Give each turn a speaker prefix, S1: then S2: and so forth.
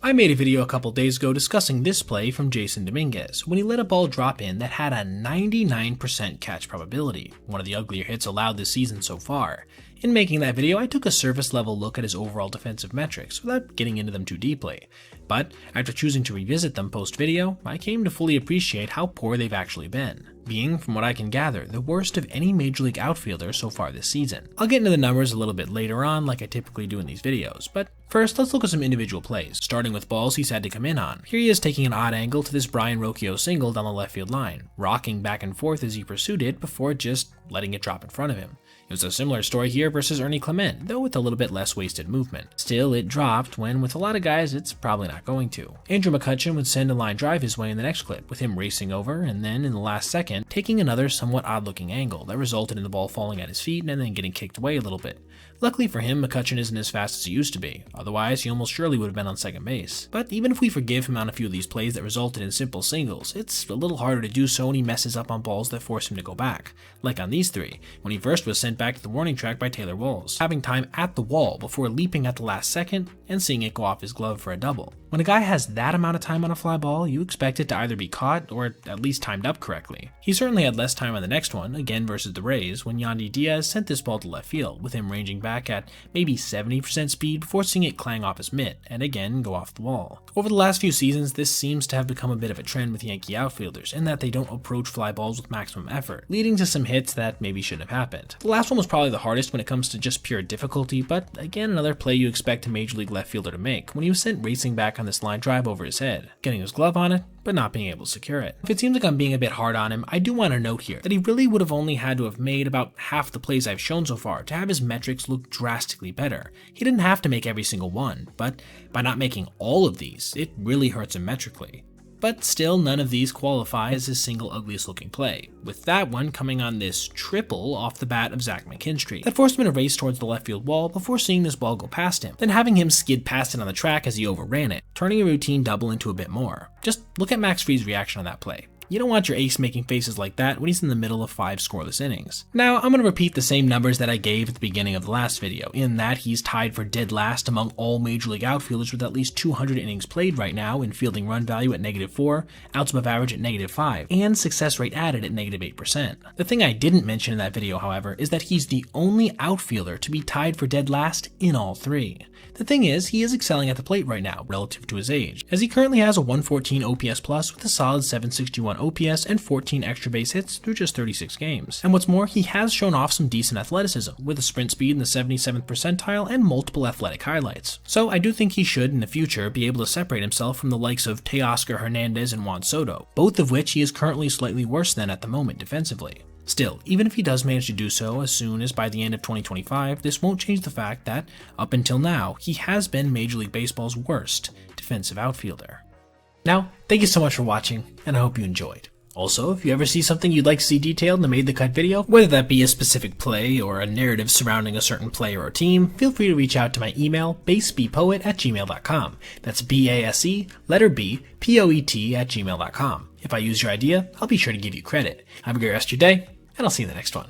S1: I made a video a couple days ago discussing this play from Jasson Dominguez when he let a ball drop in that had a 99% catch probability, one of the uglier hits allowed this season so far. In making that video, I took a surface level look at his overall defensive metrics without getting into them too deeply, but after choosing to revisit them post-video, I came to fully appreciate how poor they've actually been, being, from what I can gather, the worst of any Major League outfielder so far this season. I'll get into the numbers a little bit later on like I typically do in these videos, but first let's look at some individual plays, starting with balls he's had to come in on. Here he is taking an odd angle to this Brian Rocchio single down the left field line, rocking back and forth as he pursued it before just letting it drop in front of him. It was a similar story here versus Ernie Clement, though with a little bit less wasted movement. Still, it dropped when, with a lot of guys, it's probably not going to. Andrew McCutchen would send a line drive his way in the next clip, with him racing over and then, in the last second, taking another somewhat odd-looking angle that resulted in the ball falling at his feet and then getting kicked away a little bit. Luckily for him, McCutchen isn't as fast as he used to be, otherwise he almost surely would have been on second base. But even if we forgive him on a few of these plays that resulted in simple singles, it's a little harder to do so when he messes up on balls that force him to go back, like on these three, when he first was sent back to the warning track by Taylor Walls, having time at the wall before leaping at the last second and seeing it go off his glove for a double. When a guy has that amount of time on a fly ball, you expect it to either be caught or at least timed up correctly. He certainly had less time on the next one, again versus the Rays, when Yandy Diaz sent this ball to left field, with him ranging back at maybe 70% speed before seeing it clang off his mitt and again go off the wall. Over the last few seasons, this seems to have become a bit of a trend with Yankee outfielders in that they don't approach fly balls with maximum effort, leading to some hits that maybe shouldn't have happened. The last one was probably the hardest when it comes to just pure difficulty, but again another play you expect a Major League left fielder to make when he was sent racing back on this line drive over his head, getting his glove on it, but not being able to secure it. If it seems like I'm being a bit hard on him, I do want to note here that he really would have only had to have made about half the plays I've shown so far to have his metrics look drastically better. He didn't have to make every single one, but by not making all of these, it really hurts him metrically. But still, none of these qualify as his single ugliest looking play, with that one coming on this triple off the bat of Zach McKinstry that forced him to race towards the left field wall before seeing this ball go past him, then having him skid past it on the track as he overran it, turning a routine double into a bit more. Just look at Max Fried's reaction on that play. You don't want your ace making faces like that when he's in the middle of 5 scoreless innings. Now, I'm going to repeat the same numbers that I gave at the beginning of the last video, in that he's tied for dead last among all Major League outfielders with at least 200 innings played right now in fielding run value at -4, outs above average at -5, and success rate added at -8%. The thing I didn't mention in that video, however, is that he's the only outfielder to be tied for dead last in all 3. The thing is, he is excelling at the plate right now, relative to his age, as he currently has a 114 OPS plus with a solid 761 OPS and 14 extra base hits through just 36 games. And what's more, he has shown off some decent athleticism, with a sprint speed in the 77th percentile and multiple athletic highlights. So I do think he should, in the future, be able to separate himself from the likes of Teoscar Hernandez and Juan Soto, both of which he is currently slightly worse than at the moment defensively. Still, even if he does manage to do so as soon as by the end of 2025, this won't change the fact that, up until now, he has been Major League Baseball's worst defensive outfielder. Now, thank you so much for watching, and I hope you enjoyed. Also, if you ever see something you'd like to see detailed in the Made the Cut video, whether that be a specific play or a narrative surrounding a certain player or team, feel free to reach out to my email, basebpoet@gmail.com. That's BASE, letter B, POET@gmail.com. If I use your idea, I'll be sure to give you credit. Have a great rest of your day, and I'll see you in the next one.